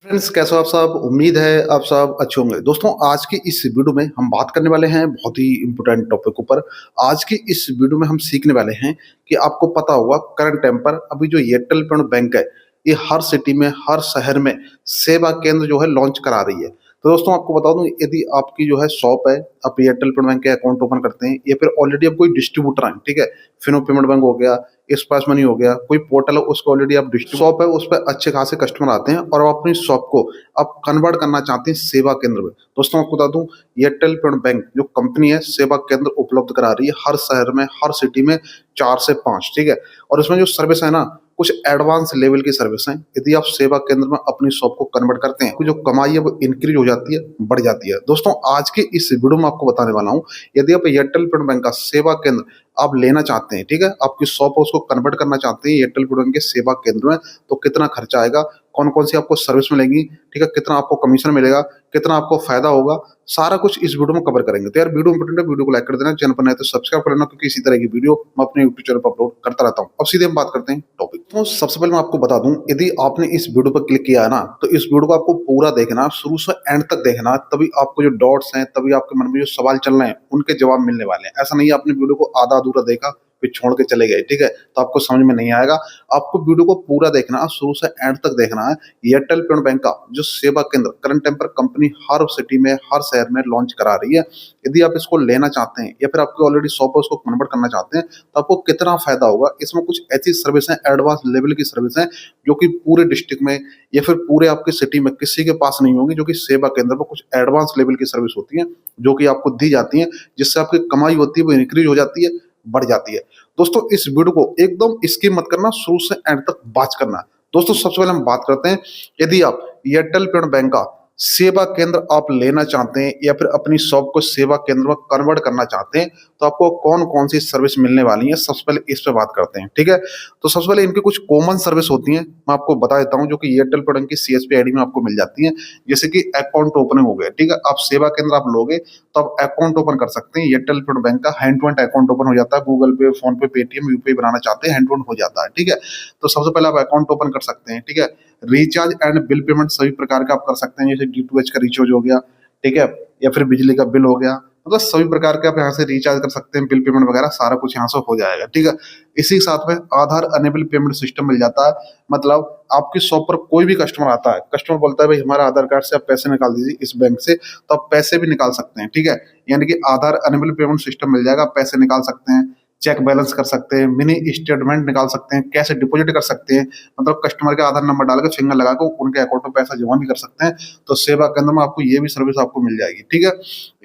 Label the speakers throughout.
Speaker 1: Friends, कैसे हो आप सब? उम्मीद है आप सब अच्छे होंगे। दोस्तों, आज की इस वीडियो में हम बात करने वाले हैं बहुत ही इंपॉर्टेंट टॉपिक ऊपर। आज की इस वीडियो में हम सीखने वाले हैं कि आपको पता होगा करंट टाइम पर अभी जो एयरटेल पेमेंट बैंक है, ये हर सिटी में, हर शहर में सेवा केंद्र जो है लॉन्च करा रही है। तो दोस्तों, आपको बता दूं, यदि आपकी जो है शॉप है, आप एयरटेल पेमेंट बैंक के अकाउंट ओपन करते हैं या फिर ऑलरेडी आप कोई डिस्ट्रीब्यूटर हैं, ठीक है, फिनो पेमेंट बैंक हो गया, स्पाइस मनी हो गया, कोई पोर्टल है उसको ऑलरेडी आप शॉप है, उस पर अच्छे खासे कस्टमर आते हैं और आप अपनी शॉप को आप कन्वर्ट करना चाहते हैं सेवा केंद्र में। दोस्तों, आपको बता दूं, एयरटेल पेमेंट बैंक जो कंपनी है सेवा केंद्र उपलब्ध करा रही है हर शहर में, हर सिटी में 4 से 5, ठीक है। और इसमें जो सर्विस है ना, कुछ एडवांस लेवल की सर्विस है। यदि आप सेवा केंद्र में अपनी शॉप को कन्वर्ट करते हैं, जो कमाई है वो इंक्रीज हो जाती है, बढ़ जाती है। दोस्तों, आज के इस वीडियो में आपको बताने वाला हूँ, यदि आप एयरटेल पेमेंट बैंक का सेवा केंद्र आप लेना चाहते हैं, ठीक है, आपकी शॉप है उसको कन्वर्ट करना चाहते हैं एयरटेल पेमेंट बैंक के सेवा केंद्र में, तो कितना खर्चा आएगा, कौन कौन सी आपको सर्विस मिलेंगी, ठीक है, कितना आपको कमीशन मिलेगा, कितना आपको फायदा होगा, सारा कुछ इस वीडियो में कवर करेंगे। तो यार, वीडियो इंपोर्टेंट है, वीडियो को लाइक कर देना, चैनल पर नए तो सब्सक्राइब कर लेना, क्योंकि इसी तरह की वीडियो मैं अपने यूट्यूब चैनल पर अपलोड करता रहता हूँ। अब सीधे हम बात करते हैं टॉपिक। तो सबसे पहले मैं आपको बता दूं, यदि आपने इस वीडियो पर क्लिक किया है ना, तो इस वीडियो को आपको पूरा देखना, शुरू से एंड तक देखना, तभी आपको जो डॉट्स हैं, तभी आपके मन में जो सवाल चल रहे हैं उनके जवाब मिलने वाले हैं। ऐसा नहीं है आपने वीडियो को आधा अधूरा देखा फिर छोड़ के चले गए, ठीक है, तो आपको समझ में नहीं आएगा। आपको वीडियो को पूरा देखना है, शुरू से एंड तक देखना है। एयरटेल पेमेंट बैंक का जो सेवा केंद्र करंट टाइम पर कंपनी हर सिटी में, हर शहर में लॉन्च करा रही है, यदि आप इसको लेना चाहते हैं या फिर आपकी ऑलरेडी शॉप है उसको कन्वर्ट करना चाहते हैं, तो आपको कितना फायदा होगा। इसमें कुछ ऐसी सर्विस है, एडवांस लेवल की सर्विस है, जो कि पूरे डिस्ट्रिक्ट में या फिर पूरे आपके सिटी में किसी के पास नहीं होगी, जो कि सेवा केंद्र पर कुछ एडवांस लेवल की सर्विस होती है, जो कि आपको दी जाती है, जिससे आपकी कमाई होती है वो इंक्रीज हो जाती है, बढ़ जाती है। दोस्तों, इस वीडियो को एकदम स्किप मत करना, शुरू से एंड तक वॉच करना। दोस्तों, सबसे पहले हम बात करते हैं, यदि आप एयरटेल पेमेंट बैंक का सेवा केंद्र आप लेना चाहते हैं या फिर अपनी शॉप को सेवा केंद्र में कन्वर्ट करना चाहते हैं, तो आपको कौन कौन सी सर्विस मिलने वाली है, सबसे पहले इस पे बात करते हैं, ठीक है। तो सबसे पहले इनकी कुछ कॉमन सर्विस होती हैं, मैं आपको बता देता हूं, जो कि एयरटेल पेमेंट की सीएसपी आईडी में आपको मिल जाती है। जैसे कि अकाउंट ओपनिंग हो गया, ठीक है, आप सेवा केंद्र आप लोगे तो आप अकाउंट ओपन कर सकते हैं। एयरटेल पेमेंट बैंक का hand to hand account open हो जाता है, गूगल पे, फोन पे, पेटीएम, यूपीआई बनाना चाहते हैं, हैंड टू हैंड हो जाता है, ठीक है। तो सबसे पहले आप अकाउंट ओपन कर सकते हैं, ठीक है। रिचार्ज एंड बिल पेमेंट सभी प्रकार का आप कर सकते हैं, जैसे डीटीएच का रिचार्ज हो गया, ठीक है, या फिर बिजली का बिल हो गया, मतलब सभी प्रकार के आप यहाँ से रिचार्ज कर सकते हैं, बिल पेमेंट वगैरह सारा कुछ यहाँ से हो जाएगा, ठीक है। इसी के साथ में आधार अनेबल पेमेंट सिस्टम मिल जाता है। मतलब आपकी शॉप पर कोई भी कस्टमर आता है, कस्टमर बोलता है भाई हमारा आधार कार्ड से आप पैसे निकाल दीजिए इस बैंक से, तो आप पैसे भी निकाल सकते हैं, ठीक है। यानी कि आधार अनेबल पेमेंट सिस्टम मिल जाएगा, आप पैसे निकाल सकते हैं, चेक बैलेंस कर सकते हैं, मिनी स्टेटमेंट निकाल सकते हैं, कैसे डिपॉजिट कर सकते हैं, मतलब कस्टमर के आधार नंबर डाल के फिंगर लगा के उनके अकाउंट में पैसा जमा भी कर सकते हैं। तो सेवा केंद्र में आपको ये भी सर्विस आपको मिल जाएगी, ठीक है।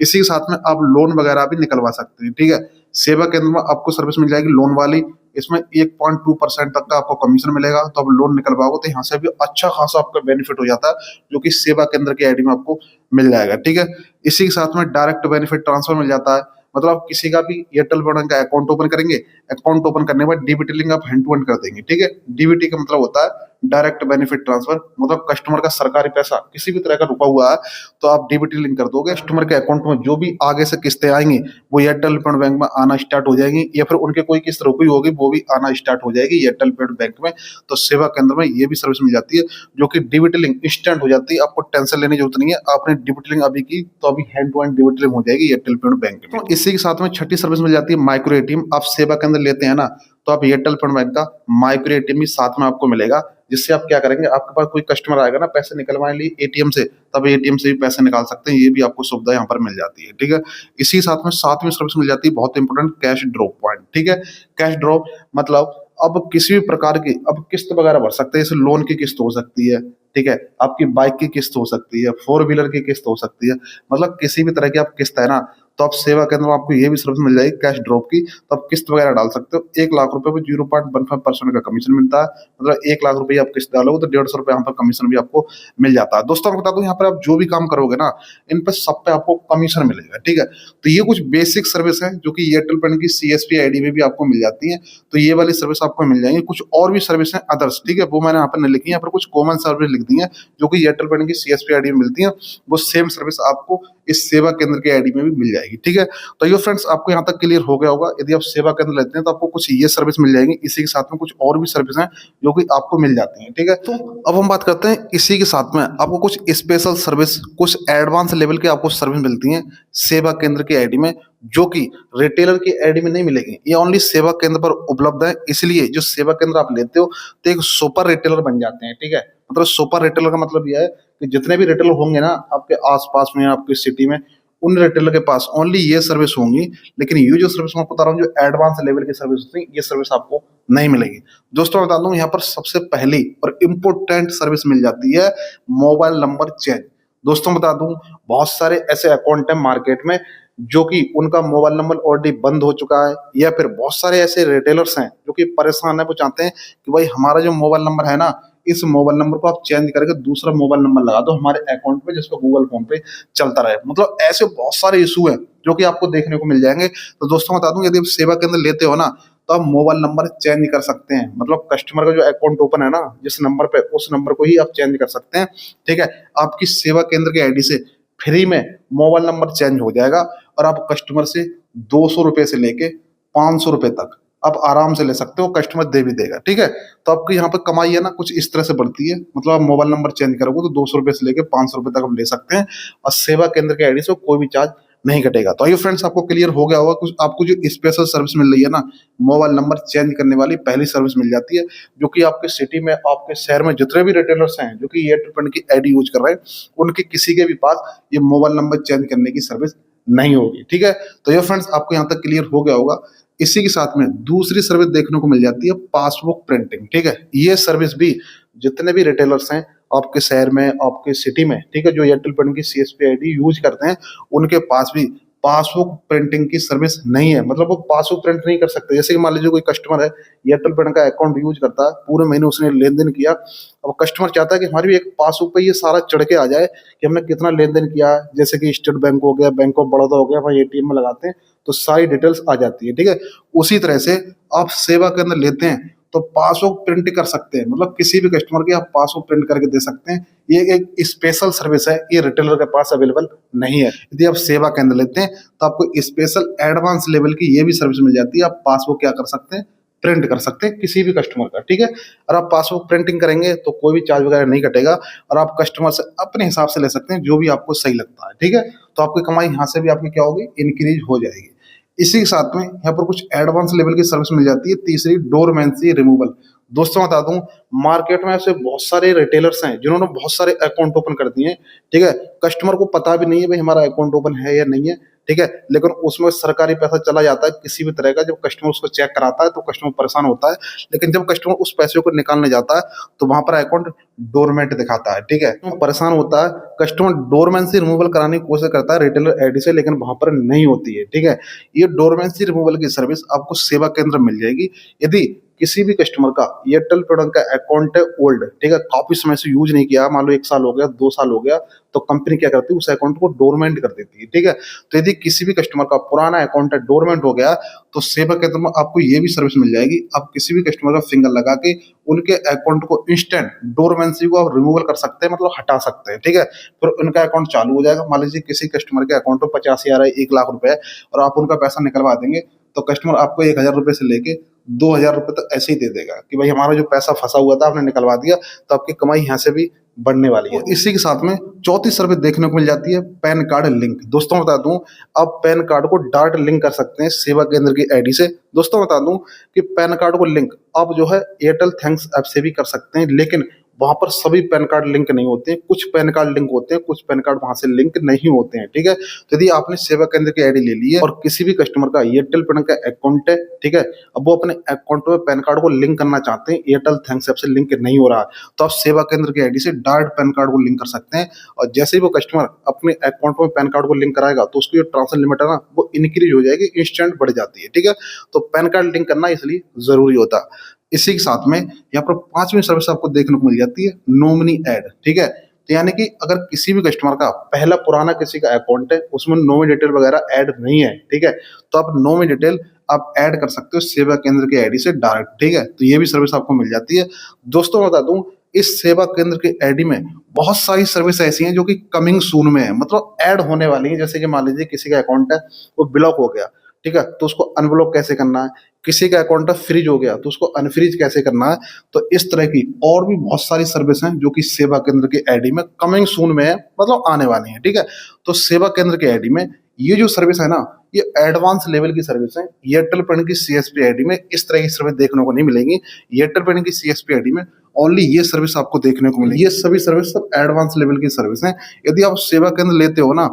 Speaker 1: इसी के साथ में आप लोन वगैरह भी निकलवा सकते हैं, ठीक है। सेवा केंद्र में आपको सर्विस मिल जाएगी लोन वाली, इसमें 1.2% तक का आपको कमीशन मिलेगा। तो आप लोन निकलवाओगे तो यहाँ से भी अच्छा खासा आपका बेनिफिट हो जाता है, जो कि सेवा केंद्र की आईडी में आपको मिल जाएगा, ठीक है। इसी के साथ में डायरेक्ट बेनिफिट ट्रांसफर मिल जाता है। मतलब आप किसी का भी एयरटेल पेमेंट का अकाउंट ओपन करेंगे, अकाउंट ओपन करने के बाद डीबीटी लिंक आप हैंड टू हैंड कर देंगे, ठीक है। डीबीटी का मतलब होता है डायरेक्ट बेनिफिट ट्रांसफर, मतलब कस्टमर का सरकारी पैसा किसी भी तरह का रुका हुआ है तो आप डीबीटी लिंक कर दोगे, कस्टमर के अकाउंट में जो भी आगे से किस्तें आएंगी वो एयरटेल पेमेंट बैंक में आना स्टार्ट हो जाएंगी, या फिर उनके कोई किस्त रुकी होगी वो भी आना स्टार्ट हो जाएगी एयरटेल पेमेंट बैंक में। तो सेवा केंद्र में ये भी सर्विस मिल जाती है, जो कि डीबीटी लिंक इंस्टेंट हो जाती है, आपको टेंशन लेने की जरूरत नहीं है। आपने डीबीटी लिंक अभी की तो अभी hand to hand DBT link हो जाएगी एयरटेल पेमेंट बैंक में। तो इसी के साथ में छठी सर्विस मिल जाती है माइक्रो एटीएम। आप सेवा केंद्र लेते हैं ना, तो आप एयरटेल पेमेंट बैंक का माइक्रो एटीएम भी साथ में आपको मिलेगा, जिससे आप क्या करेंगे, आपके पास कोई कस्टमर आएगा ना पैसे निकलवाने लिए एटीएम से, तब एटीएम से भी पैसे निकाल सकते हैं, ये भी आपको सुविधा यहाँ पर मिल जाती है, ठीक है। इसी साथ में सातवीं सर्विस मिल जाती है, बहुत इंपॉर्टेंट, कैश ड्रॉप पॉइंट, ठीक है। कैश ड्रॉप मतलब अब किसी भी प्रकार की अब किस्त वगैरह भर सकते हैं, जैसे लोन की किस्त हो सकती है, ठीक है, आपकी बाइक की किस्त हो सकती है, फोर व्हीलर की किस्त हो सकती है, मतलब किसी भी तरह की आप किस्त है ना, तो आप सेवा केंद्र में आपको ये भी सर्विस मिल जाएगी कैश ड्रॉप की, तो आप किस्त वगैरह डाल सकते हो। 1 लाख रुपए में 0.15% का कमीशन मिलता है, मतलब 1 लाख रुपए आप किस्त डालोगे तो 150 रुपए यहाँ पर कमीशन भी आपको मिल जाता है। दोस्तों, मैं बता दूं, यहाँ पर आप जो भी काम करोगे ना, इन पर सब पे आपको कमीशन मिलेगा, ठीक है। तो ये कुछ बेसिक सर्विस है जो कि एयरटेल पेमेंट की सीएसपी आईडी में भी आपको मिल जाती है, तो ये वाली सर्विस आपको मिल जाएंगी। कुछ और भी सर्विस है अदर्स, ठीक है, वो मैंने यहाँ पर नहीं लिखी है, यहाँ पर कुछ कॉमन सर्विस लिख दी है जो कि एयरटेल पेमेंट की सीएसपी आईडी में मिलती है, वो सेम सर्विस आपको इस सेवा केंद्र की आईडी में भी मिल जाएगी। जाएगी। ठीक है, तो ये फ्रेंड्स आपको यहाँ तक क्लियर हो गया होगा। यदि आप सेवा केंद्र लेते हैं तो आपको कुछ ये सर्विस मिल जाएंगी, इसी के साथ में कुछ और भी सर्विस हैं जो कि आपको मिल जाती हैं। ठीक है, तो अब हम बात करते हैं इसी के साथ में आपको कुछ स्पेशल सर्विस, कुछ एडवांस लेवल के आपको सर्विस मिलती हैं सेवा केंद्र की आईडी में, जो कि रिटेलर की आईडी में नहीं मिलेगी। ये ओनली सेवा केंद्र पर उपलब्ध है, इसलिए जो सेवा केंद्र आप लेते हो तो एक सुपर रिटेलर बन जाते हैं। ठीक है, मतलब सुपर रिटेलर का मतलब यह है कि जितने भी रिटेलर होंगे ना आपके आसपास में, आपकी सिटी में, उन रिटेलर के पास ओनली ये सर्विस होंगी। लेकिन ये जो सर्विस मैं बता रहा हूँ, जो एडवांस लेवल की सर्विस होती है, ये सर्विस आपको नहीं मिलेगी। दोस्तों बता दूं, यहाँ पर सबसे पहली और इम्पोर्टेंट सर्विस मिल जाती है मोबाइल नंबर चेंज। दोस्तों बता दूं, बहुत सारे ऐसे अकाउंट हैं मार्केट में जो कि उनका मोबाइल नंबर ऑलरेडी बंद हो चुका है, या फिर बहुत सारे ऐसे रिटेलर्स हैं जो कि परेशान है, वो चाहते हैं कि भाई हमारा जो मोबाइल नंबर है ना, इस मोबाइल नंबर को आप चेंज करके दूसरा मोबाइल नंबर लगा दो हमारे अकाउंट पे, जिसको गूगल फोन पे चलता रहे। मतलब ऐसे बहुत सारे इशू हैं जो कि आपको देखने को मिल जाएंगे। तो दोस्तों बता दूं, यदि आप सेवा केंद्र लेते हो ना, तो आप मोबाइल नंबर चेंज कर सकते हैं। मतलब कस्टमर का जो अकाउंट ओपन है ना, जिस नंबर पे, उस नंबर को ही आप चेंज कर सकते हैं। ठीक है, आपकी सेवा केंद्र की आईडी से फ्री में मोबाइल नंबर चेंज हो जाएगा, और आप कस्टमर से 200 रुपए से लेके 500 रुपए तक आप आराम से ले सकते हो, कस्टमर दे भी देगा। ठीक है, तो आपकी यहाँ पर कमाई है ना कुछ इस तरह से बढ़ती है। मतलब आप मोबाइल नंबर चेंज करोगे तो 200 रुपए से लेके 500 रुपए तक आप ले सकते हैं, और सेवा केंद्र के आईडी से कोई भी चार्ज नहीं कटेगा। तो आइए फ्रेंड्स, आपको क्लियर हो गया होगा, कुछ आपको जो स्पेशल सर्विस मिल रही है ना, मोबाइल नंबर चेंज करने वाली पहली सर्विस मिल जाती है, जो कि आपके सिटी में, आपके शहर में जितने भी रिटेलर्स हैं जो कि एयरटेल पेमेंट की आईडी यूज कर रहे हैं, उनके किसी के भी पास ये मोबाइल नंबर चेंज करने की सर्विस नहीं होगी। ठीक है, तो ये फ्रेंड्स आपको यहाँ तक क्लियर हो गया होगा। इसी के साथ में दूसरी सर्विस देखने को मिल जाती है पासबुक प्रिंटिंग। ठीक है, ये सर्विस भी जितने भी रिटेलर्स हैं आपके शहर में, आपके सिटी में, ठीक है, जो एयरटेल पेमेंट की सीएसपी आईडी यूज करते हैं, उनके पास भी पासबुक प्रिंटिंग की सर्विस नहीं है। मतलब वो पासबुक प्रिंट नहीं कर सकते। जैसे कि मान लीजिए कोई कस्टमर है, एयरटेल पेमेंट का अकाउंट यूज करता है, पूरे महीने उसने लेन देन किया, अब कस्टमर चाहता है कि हमारी भी एक पासबुक पे ये सारा चढ़ के आ जाए कि हमने कितना लेन देन किया। जैसे कि स्टेट बैंक हो गया, बैंक ऑफ बड़ौदा हो गया, वहाँ एटीएम में लगाते हैं तो सारी डिटेल्स आ जाती है। ठीक है, उसी तरह से आप सेवा के अंदर लेते हैं तो पासबुक प्रिंट कर सकते हैं। मतलब किसी भी कस्टमर की आप पासबुक प्रिंट करके दे सकते हैं। ये एक स्पेशल सर्विस है, ये रिटेलर के पास अवेलेबल नहीं है। यदि आप सेवा केंद्र लेते हैं तो आपको स्पेशल एडवांस लेवल की ये भी सर्विस मिल जाती है। आप पासबुक क्या कर सकते हैं, प्रिंट कर सकते हैं किसी भी कस्टमर का। ठीक है, और आप पासबुक प्रिंटिंग करेंगे तो कोई भी चार्ज वगैरह नहीं कटेगा, और आप कस्टमर से अपने हिसाब से ले सकते हैं जो भी आपको सही लगता है। ठीक है, तो आपकी कमाई यहाँ से भी आपकी क्या होगी, इंक्रीज हो जाएगी। इसी के साथ में यहाँ पर कुछ एडवांस लेवल की सर्विस मिल जाती है, तीसरी डोरमेंसी रिमूवल। दोस्तों बता दूं, मार्केट में ऐसे बहुत सारे रिटेलर्स हैं जिन्होंने बहुत सारे अकाउंट ओपन कर दिए हैं। ठीक है, कस्टमर को पता भी नहीं है भाई हमारा अकाउंट ओपन है या नहीं है। ठीक है, लेकिन उसमें सरकारी पैसा चला जाता है किसी भी तरह का। जब कस्टमर उसको चेक कराता है तो कस्टमर परेशान होता है, लेकिन जब कस्टमर उस पैसे को निकालने जाता है तो वहां पर अकाउंट डोरमेंट दिखाता है। ठीक है, तो परेशान होता है, कस्टमर डोरमेंसी रिमूवल कराने की कोशिश करता है रिटेलर आईडी से, लेकिन वहां पर नहीं होती है। ठीक है, ये डोरमेंसी रिमूवल की सर्विस आपको सेवा केंद्र मिल जाएगी। यदि किसी भी कस्टमर का एयरटेल प्रोडक्ट का अकाउंट है ओल्ड, ठीक है, काफी समय से यूज नहीं किया, मान लो 1 साल हो गया, 2 साल हो गया, तो कंपनी क्या करती है, उस अकाउंट को डोरमेंट कर देती है। ठीक है, तो यदि किसी भी कस्टमर का पुराना अकाउंट है डोरमेंट हो गया, तो सेवा केंद्र में आपको ये भी सर्विस मिल जाएगी। आप किसी भी कस्टमर का फिंगर लगा के उनके अकाउंट को इंस्टेंट डोरमेंसी को आप रिमूवल कर सकते हैं, मतलब हटा सकते हैं। ठीक है, फिर उनका अकाउंट चालू हो जाएगा। मान लीजिए किसी कस्टमर के अकाउंट में 50,000 है, 1 लाख रुपए है, और आप उनका पैसा निकलवा देंगे, तो कस्टमर आपको 1,000 रुपए से लेके 2,000 रुपए तक ऐसे ही दे देगा कि भाई हमारा जो पैसा फंसा हुआ था आपने निकलवा दिया। तो आपकी कमाई यहाँ से भी बढ़ने वाली है। इसी के साथ में चौथी सर्विस देखने को मिल जाती है पैन कार्ड लिंक। दोस्तों बता दूं, आप पैन कार्ड को डायरेक्ट लिंक कर सकते हैं सेवा केंद्र की आईडी से। दोस्तों बता दूं कि पैन कार्ड को लिंक आप जो है एयरटेल थैंक्स ऐप से भी कर सकते हैं, लेकिन वहां पर सभी पैन कार्ड लिंक नहीं होते हैं। कुछ पैन कार्ड लिंक होते हैं, कुछ पैन कार्ड वहां से लिंक नहीं होते हैं। ठीक है, तो यदि आपने सेवा केंद्र की आईडी ले ली है और किसी भी कस्टमर का एयरटेल पेमेंट का अकाउंट है, ठीक है, अब वो अपने अकाउंट में पैन कार्ड को लिंक करना चाहते हैं, एयरटेल थैंक्स ऐप से लिंक नहीं हो रहा है, तो आप सेवा केंद्र की आईडी से डायरेक्ट पैन कार्ड को लिंक कर सकते हैं। और जैसे ही वो कस्टमर अपने अकाउंट में पैन कार्ड को लिंक कराएगा तो उसकी जो ट्रांसफर लिमिट है ना, वो इंक्रीज हो जाएगी, इंस्टेंट बढ़ जाती है। ठीक है, तो पैन कार्ड लिंक करना इसलिए जरूरी होता है। इसी के साथ में यहाँ पर 5वीं सर्विस आपको देखने को मिल जाती है नॉमिनी ऐड। ठीक है, तो यानी कि अगर किसी भी कस्टमर का पहला पुराना किसी का अकाउंट है, उसमें नॉमिनी डिटेल वगैरह ऐड नहीं है, ठीक है, तो आप नॉमिनी डिटेल आप ऐड कर सकते हो सेवा केंद्र की आईडी से डायरेक्ट। ठीक है, तो ये भी सर्विस आपको मिल जाती है। दोस्तों बता दूं, इस सेवा केंद्र के आईडी में बहुत सारी सर्विस ऐसी हैं जो कि कमिंग सून में है, मतलब ऐड होने वाली है। जैसे कि मान लीजिए किसी का अकाउंट है वो ब्लॉक हो गया, ठीक है, तो उसको अनब्लॉक कैसे करना है। किसी का अकाउंट फ्रीज हो गया तो उसको अनफ्रीज कैसे करना है। तो इस तरह की और भी बहुत सारी सर्विस हैं जो कि सेवा केंद्र के आईडी में कमिंग सून में है, मतलब आने वाली है, ठीक है। तो सेवा केंद्र के आईडी में ये जो सर्विस है ना, ये एडवांस लेवल की सर्विस है। एयरटेल पेमेंट की सीएसपी आईडी में इस तरह की सर्विस देखने को नहीं मिलेगी। एयरटेल पेमेंट की सीएसपी आईडी में ओनली ये सर्विस आपको देखने को मिलेगी। ये सभी सर्विस सब एडवांस लेवल की सर्विस हैं। यदि आप सेवा केंद्र लेते हो ना,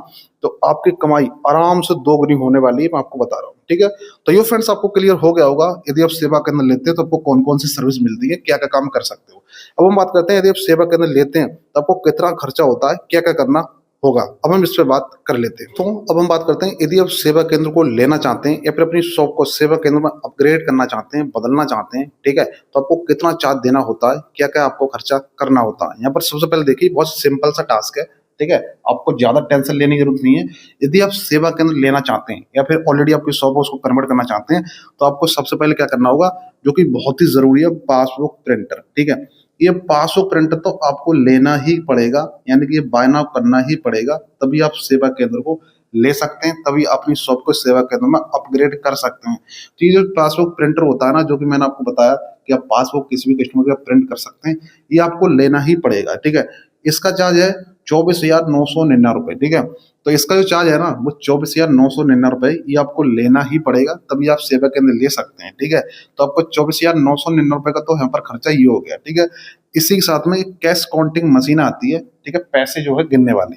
Speaker 1: तो आपकी कमाई आराम से दोगुनी होने वाली है, मैं आपको बता रहा हूँ, ठीक है। तो ये फ्रेंड्स आपको क्लियर हो गया होगा, यदि आप सेवा केंद्र लेते हैं तो आपको कौन कौन सी सर्विस मिलती है, क्या क्या काम कर सकते हो। अब हम बात करते हैं यदि आप सेवा केंद्र लेते हैं तो आपको कितना खर्चा होता है, क्या क्या करना होगा। अब हम इस पर बात कर लेते हैं। तो अब हम बात करते हैं यदि आप सेवा केंद्र को लेना चाहते हैं या फिर अपनी शॉप को सेवा केंद्र में अपग्रेड करना चाहते हैं, बदलना चाहते हैं, ठीक है, तो आपको कितना चार्ज देना होता है, क्या क्या आपको खर्चा करना होता है। यहाँ पर सबसे पहले देखिए, बहुत सिंपल सा टास्क है, ठीक है, आपको ज्यादा टेंशन लेने की जरूरत नहीं है। यदि आप सेवा केंद्र लेना चाहते हैं या फिर ऑलरेडी आपकी शॉप है उसको कन्वर्ट करना चाहते हैं, तो आपको सबसे पहले क्या करना होगा, जो कि बहुत ही जरूरी है, पासबुक प्रिंटर, ठीक है। ये पासबुक प्रिंटर तो आपको लेना ही पड़ेगा, यानी कि ये बाय नाउ करना ही पड़ेगा, तभी आप सेवा केंद्र को ले सकते हैं, तभी अपनी शॉप को सेवा केंद्र में अपग्रेड कर सकते हैं। तो ये जो पासबुक प्रिंटर होता है ना, जो कि मैंने आपको बताया कि आप पासबुक किसी भी कस्टमर का प्रिंट कर सकते हैं, ये आपको लेना ही पड़ेगा, ठीक है। इसका चार्ज है 24,999 रुपए, ठीक है। तो इसका जो चार्ज है ना, वो 24,999 रुपए, ये आपको लेना ही पड़ेगा, तभी आप सेवा केंद्र ले सकते हैं, ठीक है। तो आपको 24,999 रुपए का तो यहाँ पर खर्चा ये हो गया, ठीक है। इसी के साथ में कैश काउंटिंग मशीन आती है, ठीक है, पैसे जो है गिनने वाली।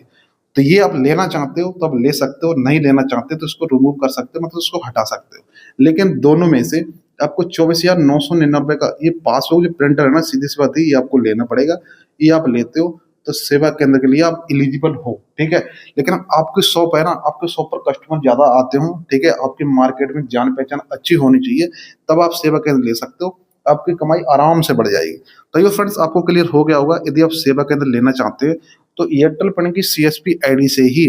Speaker 1: तो ये आप लेना चाहते हो तो आप ले सकते हो, नहीं लेना चाहते तो इसको रिमूव कर सकते हो, मतलब इसको हटा सकते हो। लेकिन दोनों में से आपको 24,999 का ये पासबुक जो प्रिंटर है ना, सीधी सी बात है, ये आपको लेना पड़ेगा। ये आप लेते हो तो सेवा केंद्र के लिए आप एलिजिबल हो, ठीक है। लेकिन आपकी शॉप है ना, आपके शॉप पर कस्टमर ज्यादा आते हो, ठीक है, आपकी मार्केट में जान पहचान अच्छी होनी चाहिए, तब आप सेवा केंद्र ले सकते हो, आपकी कमाई आराम से बढ़ जाएगी। तो ये फ्रेंड्स आपको क्लियर हो गया होगा, यदि आप सेवा केंद्र लेना चाहते हैं तो एयरटेल पेमेंट की सीएसपी आईडी से ही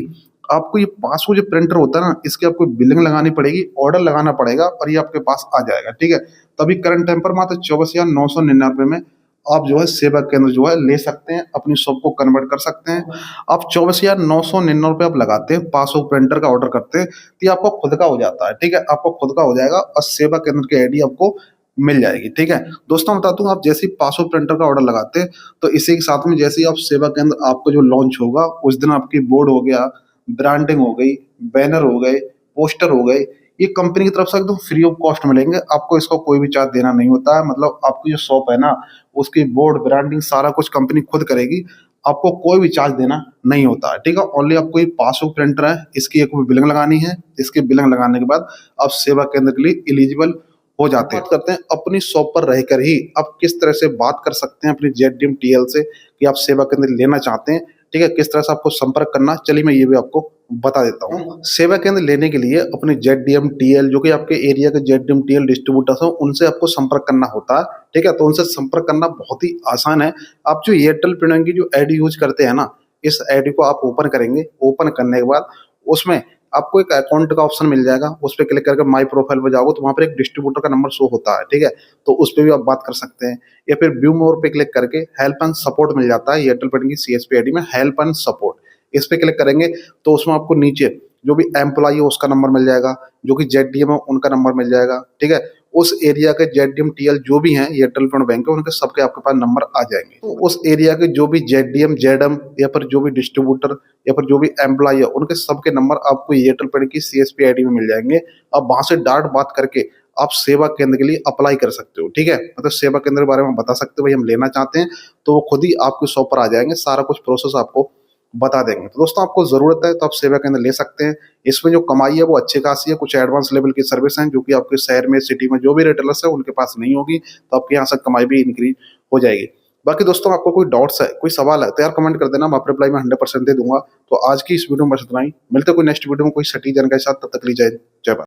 Speaker 1: आपको ये पासबुक जो प्रिंटर होता है ना, इसकी आपको बिलिंग लगानी पड़ेगी, ऑर्डर लगाना पड़ेगा और ये आपके पास आ जाएगा, ठीक है। तभी करंट टाइम पर मात्र 24,999 में आप जो है सेवा केंद्र जो है ले सकते हैं, अपनी शॉप को कन्वर्ट कर सकते हैं। आप 24,999 आप लगाते हैं, पासबुक प्रिंटर का ऑर्डर करते हैं, तो ये आपको खुद का हो जाता है, ठीक है, आपको खुद का हो जाएगा और सेवा केंद्र की आईडी आपको मिल जाएगी, ठीक है। दोस्तों बता दूं, आप जैसे ही पासबुक प्रिंटर का ऑर्डर लगाते हैं तो इसी के साथ में जैसे ही आप सेवा केंद्र आपको जो लॉन्च होगा, उस दिन आपकी बोर्ड हो गया, ब्रांडिंग हो गई, बैनर हो गए, पोस्टर हो गए, ये कंपनी की तरफ से एकदम फ्री ऑफ कॉस्ट मिलेंगे, आपको इसका कोई भी चार्ज देना नहीं होता है। मतलब आपकी जो शॉप है ना, उसकी बोर्ड ब्रांडिंग सारा कुछ कंपनी खुद करेगी, आपको कोई भी चार्ज देना नहीं होता है, ठीक है। ओनली आपको ये पासबुक प्रिंटर है, इसकी एक बिलिंग लगानी है, इसकी बिलिंग लगाने के बाद आप सेवा केंद्र के लिए एलिजिबल हो जाते हैं। बात करते हैं अपनी शॉप पर रहकर ही आप किस तरह से बात कर सकते हैं अपनी जेडडीएम टीएल से कि आप सेवा केंद्र लेना चाहते हैं, ठीक है, किस तरह से आपको संपर्क करना, चलिए मैं ये भी आपको बता देता हूँ। सेवा केंद्र लेने के लिए अपने जेडडीएम टीएल, जो कि आपके एरिया के जेडडीएम टीएल डिस्ट्रीब्यूटर्स हैं, उनसे आपको संपर्क करना होता है, ठीक है। तो उनसे संपर्क करना बहुत ही आसान है। आप जो एयरटेल पेमेंट की जो आईडी यूज करते हैं ना, इस आईडी को आप ओपन करेंगे, ओपन करने के बाद उसमें आपको एक अकाउंट का ऑप्शन मिल जाएगा, उस पर क्लिक करके माई प्रोफाइल पे जाओगे तो वहां पर एक डिस्ट्रीब्यूटर का नंबर शो होता है, ठीक है। तो उस पर भी आप बात कर सकते हैं, या फिर व्यू मोर पे क्लिक करके हेल्प एंड सपोर्ट मिल जाता है एयरटेल पेमेंट की सीएसपी आईडी में, हेल्प एंड सपोर्ट, इस पे क्लिक करेंगे तो उसमें आपको नीचे जो भी एम्प्लॉई है उसका नंबर मिल जाएगा, जो कि जेडडीएम है उनका नंबर मिल जाएगा, ठीक है। उस एरिया के जेडडीएम टीएल जो भी हैं एयरटेल पेमेंट बैंक के, उनके सबके आपके पास नंबर आ जाएंगे। तो उस एरिया के जो भी जेडडीएम जेडएम या फिर जो भी डिस्ट्रीब्यूटर या फिर जो भी एम्प्लॉय है, उनके सबके नंबर आपको एयरटेल पेमेंट की सीएसपी आईडी में मिल जाएंगे। अब वहां से डायरेक्ट बात करके आप सेवा केंद्र के लिए अप्लाई कर सकते हो, ठीक है। मतलब सेवा केंद्र के बारे में बता सकते हो, भाई हम लेना चाहते हैं, तो वो खुद ही आपकी शॉप पर आ जाएंगे, सारा कुछ प्रोसेस आपको बता देंगे। तो दोस्तों आपको जरूरत है तो आप सेवा केंद्र ले सकते हैं। इसमें जो कमाई है वो अच्छी खासी है, कुछ एडवांस लेवल की सर्विस हैं जो कि आपके शहर में, सिटी में जो भी रिटेलर्स है उनके पास नहीं होगी, तो आपके यहाँ से कमाई भी इंक्रीज हो जाएगी। बाकी दोस्तों आपको कोई डाउट्स है, कोई सवाल है तो यार कमेंट कर देना, मैं आपको रिप्लाई में 100% दे दूंगा। तो आज की इस वीडियो में बस इतना ही, मिलते हैं कोई नेक्स्ट वीडियो में कोई सटीक जानकारी के साथ, तब तक लीजिए जय भारत।